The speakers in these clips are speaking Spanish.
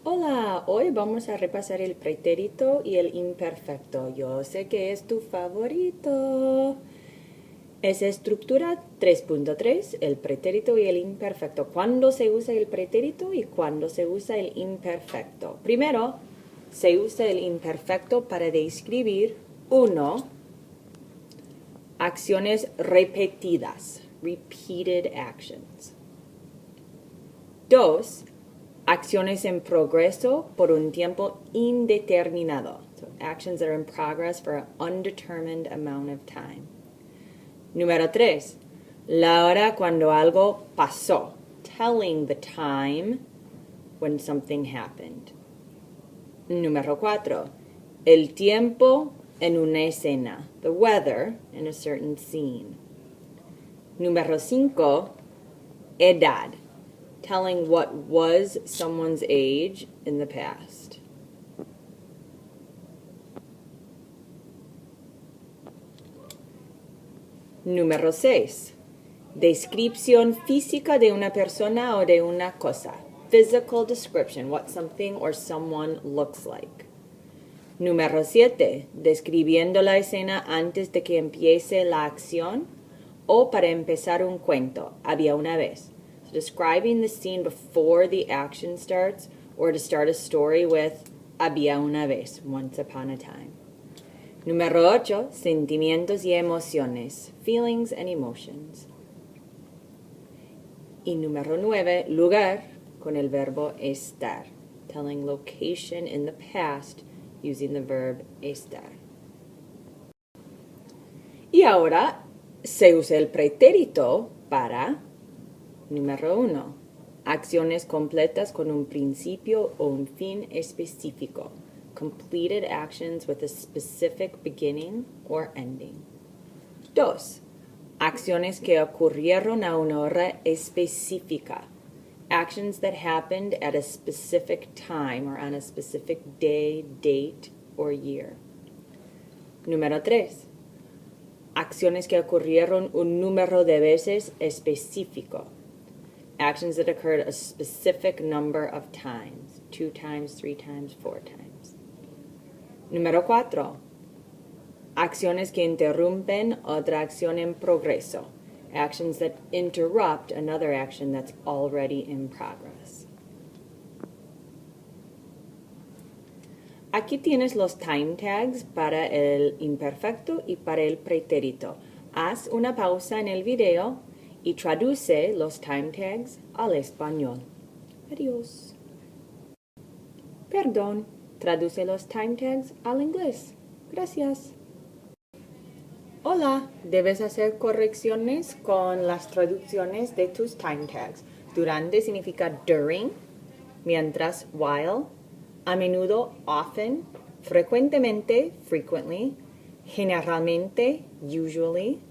Hola, hoy vamos a repasar el pretérito y el imperfecto. Yo sé que es tu favorito. Es estructura 3.3, el pretérito y el imperfecto. ¿Cuándo se usa el pretérito y cuándo se usa el imperfecto? Primero, se usa el imperfecto para describir, uno, acciones repetidas, repeated actions. Dos, acciones en progreso por un tiempo indeterminado. So actions that are in progress for an undetermined amount of time. Número 3. La hora cuando algo pasó. Telling the time when something happened. Número 4. El tiempo en una escena. The weather in a certain scene. Número 5. Edad. Telling what was someone's age in the past. Número 6. Descripción física de una persona o de una cosa. Physical description, what something or someone looks like. Número 7. Describiendo la escena antes de que empiece la acción o para empezar un cuento. Había una vez. So describing the scene before the action starts or to start a story with había una vez, once upon a time. Número 8. Sentimientos y emociones. Feelings and emotions. Y número 9. Lugar con el verbo estar. Telling location in the past using the verb estar. Y ahora se usa el pretérito para, número 1, acciones completas con un principio o un fin específico. Completed actions with a specific beginning or ending. 2. Acciones que ocurrieron a una hora específica. Actions that happened at a specific time or on a specific day, date, or year. Número 3. Acciones que ocurrieron un número de veces específico. Actions that occurred a specific number of times. 2 times, 3 times, 4 times. Número 4. Acciones que interrumpen otra acción en progreso. Actions that interrupt another action that's already in progress. Aquí tienes los time tags para el imperfecto y para el pretérito. Haz una pausa en el video y traduce los time tags al español. Adiós. Perdón, traduce los time tags al inglés. Gracias. Hola, debes hacer correcciones con las traducciones de tus time tags. Durante significa during, mientras while, a menudo often, frecuentemente frequently, generalmente usually,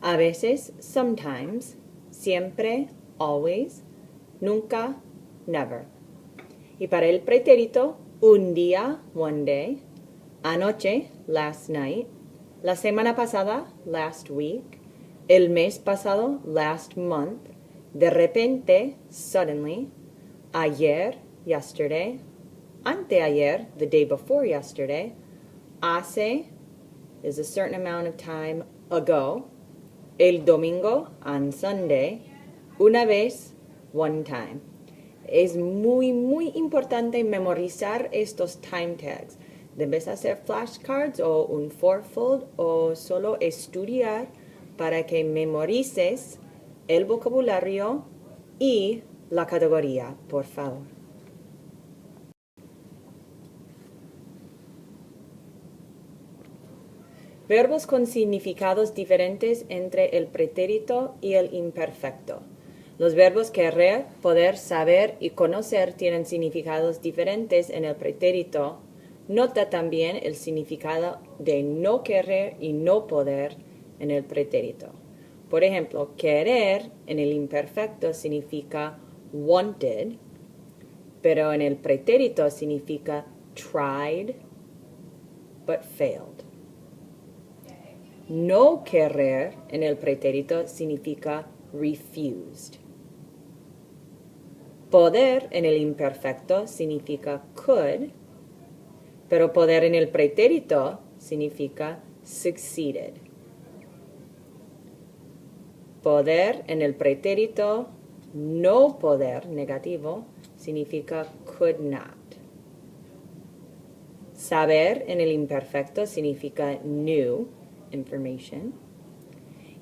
a veces sometimes, siempre always, nunca never. Y para el pretérito, un día one day, anoche last night, la semana pasada, last week. El mes pasado, last month. De repente, suddenly. Ayer, yesterday. Anteayer, the day before yesterday. Hace is a certain amount of time ago. El domingo, on Sunday. Una vez, one time. Es muy, muy importante memorizar estos time tags. Debes hacer flashcards o un fourfold o solo estudiar para que memorices el vocabulario y la categoría, por favor. Verbos con significados diferentes entre el pretérito y el imperfecto. Los verbos querer, poder, saber y conocer tienen significados diferentes en el pretérito. Nota también el significado de no querer y no poder en el pretérito. Por ejemplo, querer en el imperfecto significa wanted, pero en el pretérito significa tried but failed. No querer en el pretérito significa refused. Poder en el imperfecto significa could, pero poder en el pretérito significa succeeded. Poder en el pretérito no poder negativo significa could not. Saber en el imperfecto significa knew information.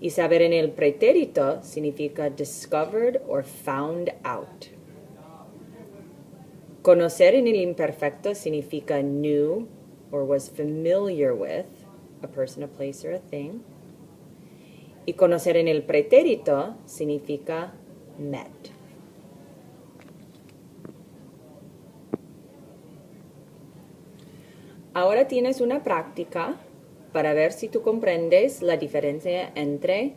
Y saber en el pretérito significa discovered or found out. Conocer en el imperfecto significa knew or was familiar with a person, a place, or a thing. Y conocer en el pretérito significa met. Ahora tienes una práctica para ver si tú comprendes la diferencia entre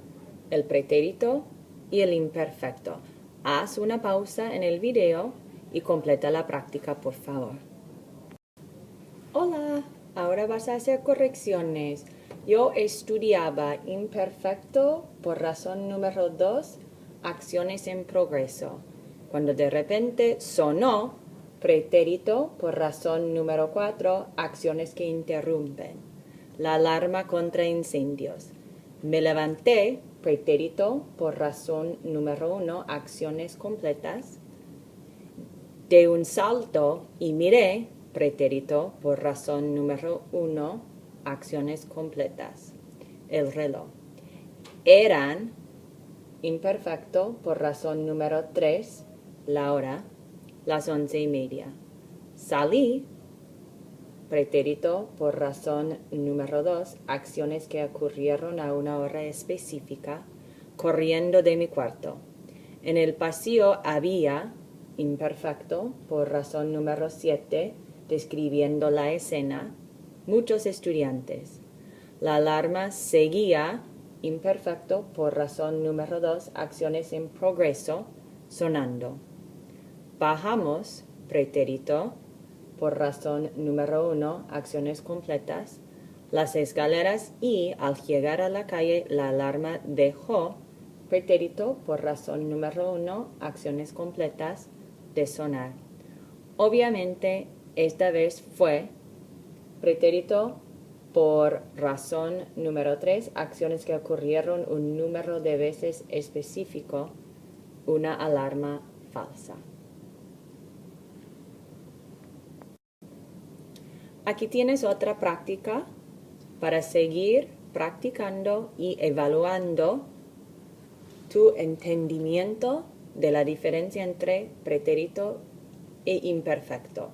el pretérito y el imperfecto. Haz una pausa en el video y completa la práctica, por favor. Hola, ahora vas a hacer correcciones. Yo estudiaba imperfecto por razón número 2, acciones en progreso. Cuando de repente sonó pretérito por razón número 4, acciones que interrumpen. La alarma contra incendios. Me levanté, pretérito por razón número 1, acciones completas. De un salto y miré, pretérito por razón número 1, acciones completas. El reloj. Eran, imperfecto por razón número 3, la hora, las 11:30. Salí, pretérito por razón número 2, acciones que ocurrieron a una hora específica, corriendo de mi cuarto. En el pasillo había, imperfecto por razón número 7, describiendo la escena, muchos estudiantes. La alarma seguía, imperfecto por razón número 2, acciones en progreso, sonando. Bajamos, pretérito por razón número 1, acciones completas, las escaleras y al llegar a la calle la alarma dejó, pretérito por razón número 1, acciones completas, de sonar. Obviamente, esta vez fue pretérito por razón número 3, acciones que ocurrieron un número de veces específico, una alarma falsa. Aquí tienes otra práctica para seguir practicando y evaluando tu entendimiento de la diferencia entre pretérito e imperfecto.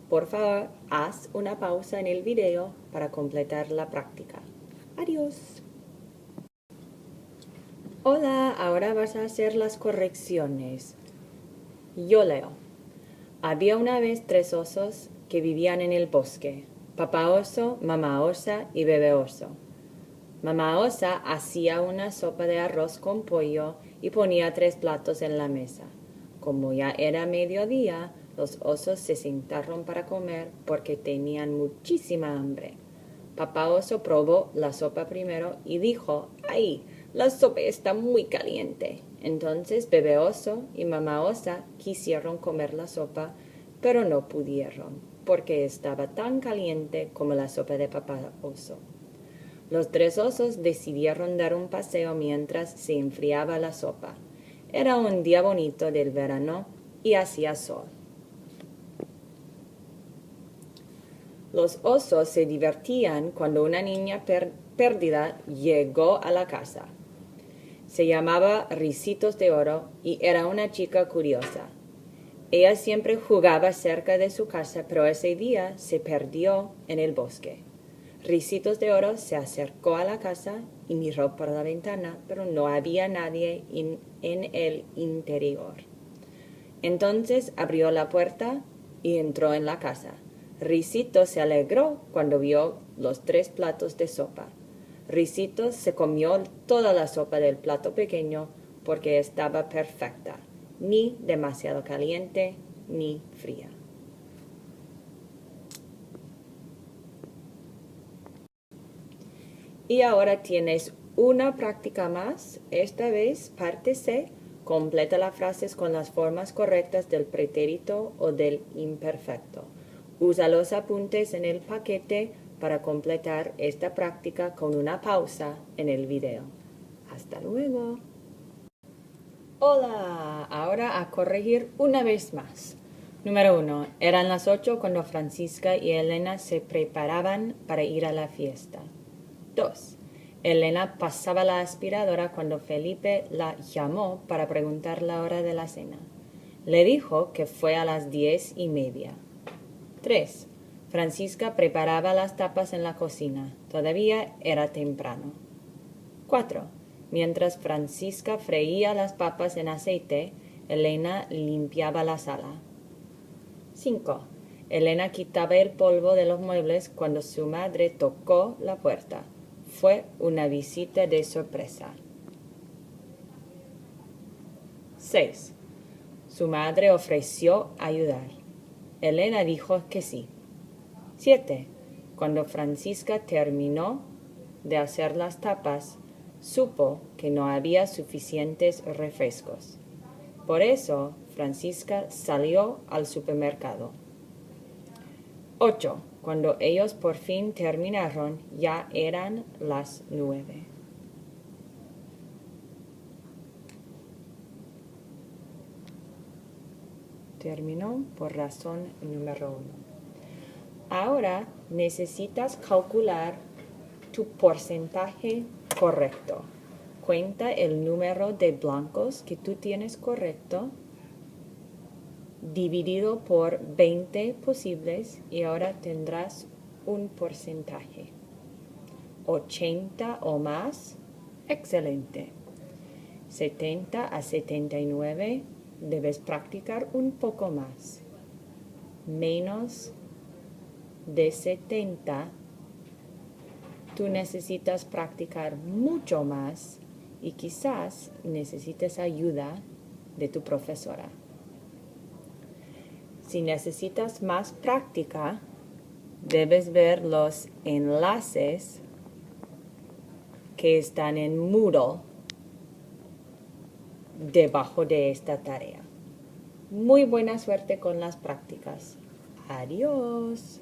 Por favor, haz una pausa en el video para completar la práctica. Adiós. Hola, ahora vas a hacer las correcciones. Yo leo. Había una vez 3 osos que vivían en el bosque. Papá oso, mamá osa y bebé oso. Mamá osa hacía una sopa de arroz con pollo y ponía 3 platos en la mesa. Como ya era mediodía, los osos se sentaron para comer porque tenían muchísima hambre. Papá oso probó la sopa primero y dijo, ¡ay! La sopa está muy caliente. Entonces bebé oso y mamá osa quisieron comer la sopa, pero no pudieron, porque estaba tan caliente como la sopa de papá oso. Los 3 osos decidieron dar un paseo mientras se enfriaba la sopa. Era un día bonito del verano y hacía sol. Los osos se divertían cuando una niña perdida llegó a la casa. Se llamaba Ricitos de Oro y era una chica curiosa. Ella siempre jugaba cerca de su casa, pero ese día se perdió en el bosque. Ricitos de Oro se acercó a la casa y miró por la ventana, pero no había nadie en el interior. Entonces abrió la puerta y entró en la casa. Ricitos se alegró cuando vio los 3 platos de sopa. Ricitos se comió toda la sopa del plato pequeño porque estaba perfecta, ni demasiado caliente ni fría. Y ahora tienes una práctica más, esta vez parte C, Completa las frases con las formas correctas del pretérito o del imperfecto. Usa los apuntes en el paquete para completar esta práctica con una pausa en el video. ¡Hasta luego! Hola, ahora a corregir una vez más. Número 1. Eran las 8 cuando Francisca y Elena se preparaban para ir a la fiesta. 2. Elena pasaba la aspiradora cuando Felipe la llamó para preguntar la hora de la cena. Le dijo que fue a las 10:30. 3. Francisca preparaba las tapas en la cocina. Todavía era temprano. 4. Mientras Francisca freía las papas en aceite, Elena limpiaba la sala. 5. Elena quitaba el polvo de los muebles cuando su madre tocó la puerta. Fue una visita de sorpresa. 6. Su madre ofreció ayudar. Elena dijo que sí. 7. Cuando Francisca terminó de hacer las tapas, supo que no había suficientes refrescos. Por eso, Francisca salió al supermercado. 8. Cuando ellos por fin terminaron, ya eran las 9. Terminó por razón número 1. Ahora necesitas calcular tu porcentaje correcto. Cuenta el número de blancos que tú tienes correcto dividido por 20 posibles y ahora tendrás un porcentaje. 80 o más, excelente. 70 a 79, debes practicar un poco más. Menos de 70, tú necesitas practicar mucho más y quizás necesites ayuda de tu profesora. Si necesitas más práctica, debes ver los enlaces que están en Moodle debajo de esta tarea. Muy buena suerte con las prácticas. Adiós.